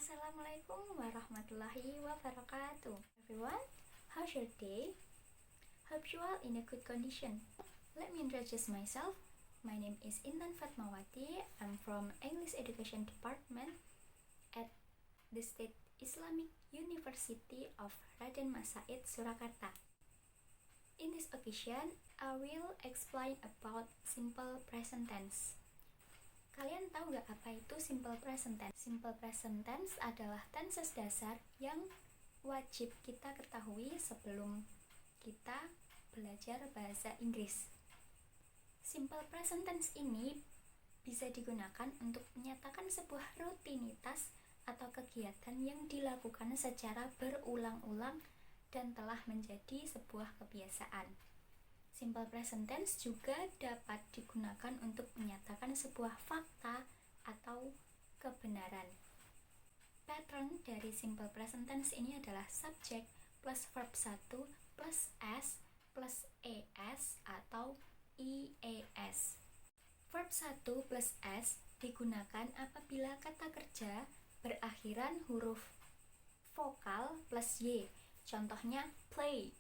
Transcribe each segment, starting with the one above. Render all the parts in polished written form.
Assalamualaikum warahmatullahi wabarakatuh. Everyone, how's your day? Hope you are in a good condition. Let me introduce myself. My name is Intan Fatmawati. I'm from English Education Department at the State Islamic University of Raden Mas Said, Surakarta. In this occasion, I will explain about simple present tense. Kalian tahu gak apa itu simple present tense? Simple present tense adalah tenses dasar yang wajib kita ketahui sebelum kita belajar bahasa Inggris. Simple present tense ini bisa digunakan untuk menyatakan sebuah rutinitas atau kegiatan yang dilakukan secara berulang-ulang dan telah menjadi sebuah kebiasaan. Simple present tense juga dapat digunakan untuk menyatakan sebuah fakta atau kebenaran. Pattern dari simple present tense ini adalah subject plus verb 1 plus s plus es atau ies. Verb 1 plus s digunakan apabila kata kerja berakhiran huruf vokal plus y. Contohnya play.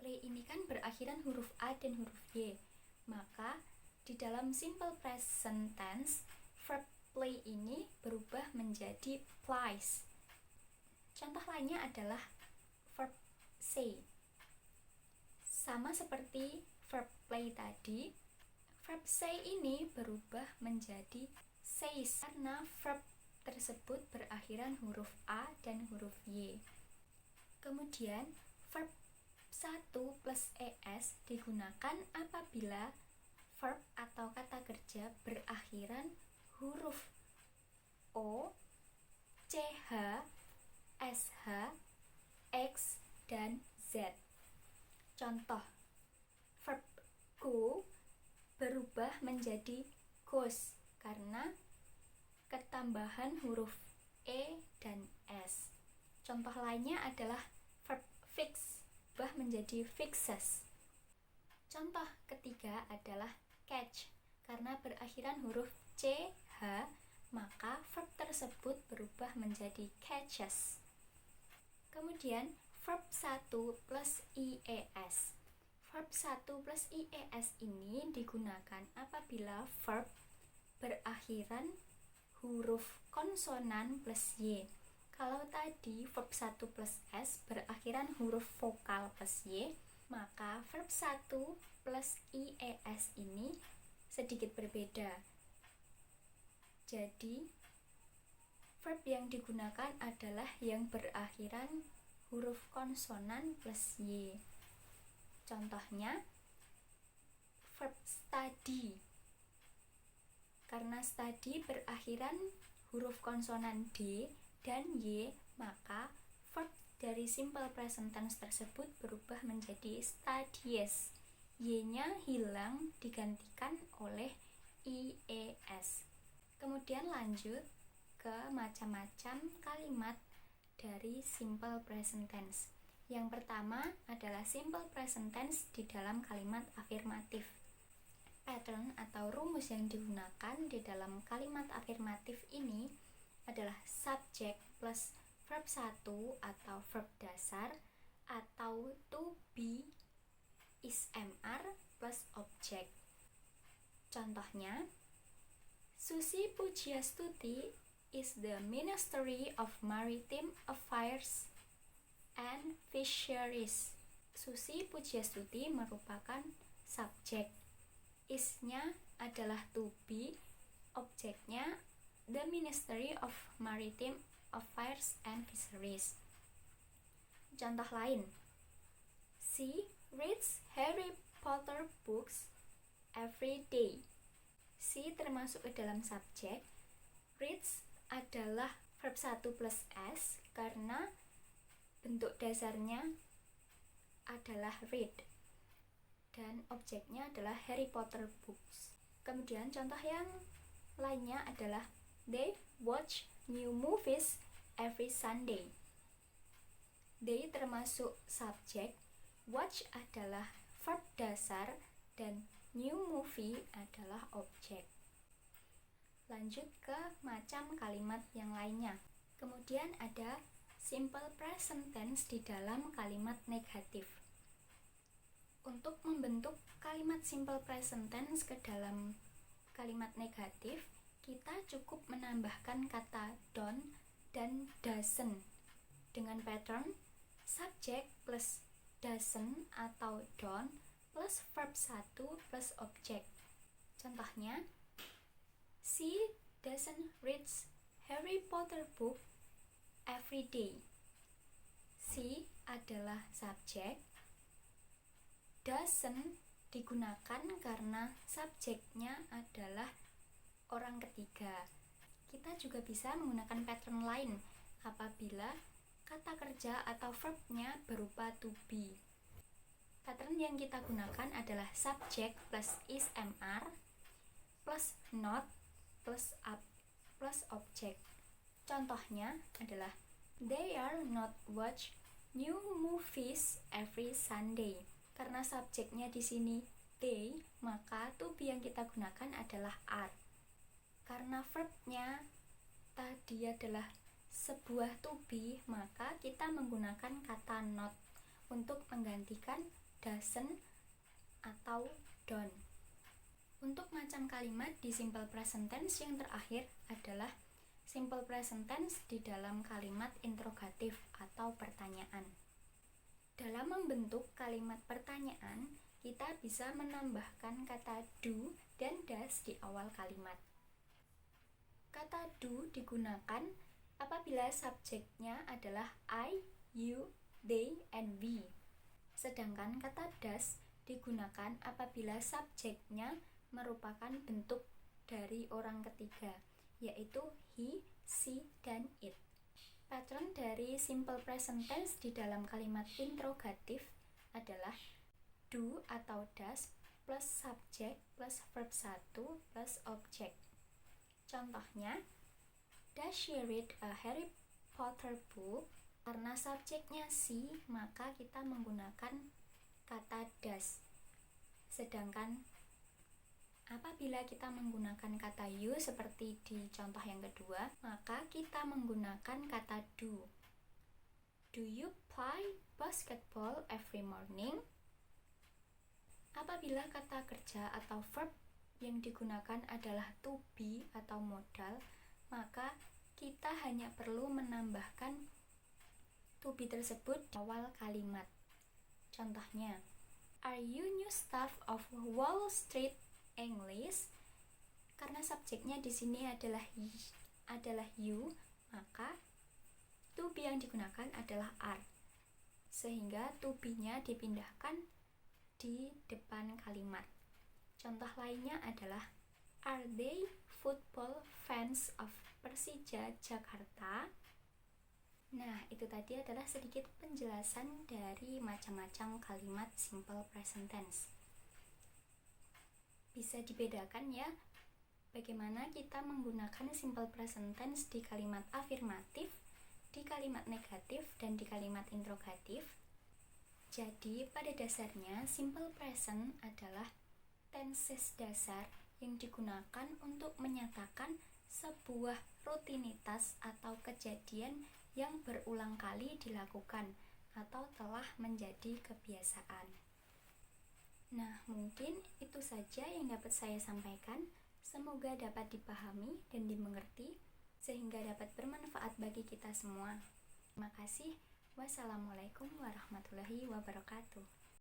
Play ini kan berakhiran huruf A dan huruf Y. Maka di dalam simple present tense, verb play ini berubah menjadi plays. Contoh lainnya adalah verb say. Sama seperti verb play tadi, verb say ini berubah menjadi says karena verb tersebut berakhiran huruf A dan huruf Y. Kemudian verb 1 plus es digunakan apabila verb atau kata kerja berakhiran huruf O, CH, SH, X, dan Z. Contoh, verb go berubah menjadi goes karena ketambahan huruf E dan S. Contoh lainnya adalah verb fix berubah menjadi fixes. Contoh ketiga adalah catch. Karena berakhiran huruf CH, maka verb tersebut berubah menjadi catches. Kemudian verb 1 plus IES. Verb 1 plus IES ini digunakan apabila verb berakhiran huruf konsonan plus Y. Kalau tadi verb 1 plus S berakhiran huruf vokal plus Y, maka verb 1 plus IES ini sedikit berbeda. Jadi, verb yang digunakan adalah yang berakhiran huruf konsonan plus Y. Contohnya, verb study. Karena study berakhiran huruf konsonan D dan Y, maka verb dari simple present tense tersebut berubah menjadi studies. Y-nya hilang digantikan oleh IES. Kemudian lanjut ke macam-macam kalimat dari simple present tense. Yang pertama adalah simple present tense di dalam kalimat afirmatif. Pattern atau rumus yang digunakan di dalam kalimat afirmatif ini adalah subject plus verb 1 atau verb dasar atau to be is MR plus object. Contohnya, Susi Pujiastuti is the Ministry of Maritime Affairs and Fisheries. Susi Pujiastuti merupakan subjek. Is-nya adalah to be, objeknya the Ministry of Maritime Affairs and Fisheries. Contoh lain, she reads Harry Potter books every day. She termasuk ke dalam subjek. Reads adalah verb 1 plus S karena bentuk dasarnya adalah read dan objeknya adalah Harry Potter books. Kemudian contoh yang lainnya adalah they watch new movies every Sunday. They termasuk subjek, watch adalah verb dasar, dan new movie adalah objek. Lanjut ke macam kalimat yang lainnya. Kemudian ada simple present tense di dalam kalimat negatif. Untuk membentuk kalimat simple present tense ke dalam kalimat negatif, kita cukup menambahkan kata don't dan doesn't dengan pattern subject plus doesn't atau don't plus verb 1 plus object. Contohnya, she doesn't read Harry Potter book every day. She adalah subjek, doesn't digunakan karena subjeknya adalah orang ketiga. Kita juga bisa menggunakan pattern lain apabila kata kerja atau verbnya berupa to be. Pattern yang kita gunakan adalah subject plus is/am plus not plus up plus object. Contohnya adalah they are not watch new movies every Sunday. Karena subjeknya di sini they, maka to be yang kita gunakan adalah are. Karena verbnya tadi adalah sebuah to be, maka kita menggunakan kata not untuk menggantikan doesn't atau don't. Untuk macam kalimat di simple present tense yang terakhir adalah simple present tense di dalam kalimat interrogatif atau pertanyaan. Dalam membentuk kalimat pertanyaan, kita bisa menambahkan kata do dan does di awal kalimat. Kata do digunakan apabila subjeknya adalah I, you, they, and we. Sedangkan kata does digunakan apabila subjeknya merupakan bentuk dari orang ketiga, yaitu he, she, dan it. Pattern dari simple present tense di dalam kalimat interrogatif adalah do atau does plus subject plus verb 1 plus object. Contohnya, does she read a Harry Potter book? Karena subjeknya she, maka kita menggunakan kata does. Sedangkan apabila kita menggunakan kata you seperti di contoh yang kedua, maka kita menggunakan kata do. Do you play basketball every morning? Apabila kata kerja atau verb yang digunakan adalah to be atau modal, maka kita hanya perlu menambahkan to be tersebut di awal kalimat. Contohnya, are you new staff of Wall Street English? Karena subjeknya di sini adalah you, maka to be yang digunakan adalah are. Sehingga to be-nya dipindahkan di depan kalimat. Contoh lainnya adalah are they football fans of Persija Jakarta? Nah, itu tadi adalah sedikit penjelasan dari macam-macam kalimat simple present tense. Bisa dibedakan ya, bagaimana kita menggunakan simple present tense di kalimat afirmatif, di kalimat negatif, dan di kalimat interrogatif. Jadi, pada dasarnya, simple present adalah tenses dasar yang digunakan untuk menyatakan sebuah rutinitas atau kejadian yang berulang kali dilakukan atau telah menjadi kebiasaan. Nah, mungkin itu saja yang dapat saya sampaikan. Semoga dapat dipahami dan dimengerti sehingga dapat bermanfaat bagi kita semua. Terima kasih. Wassalamualaikum warahmatullahi wabarakatuh.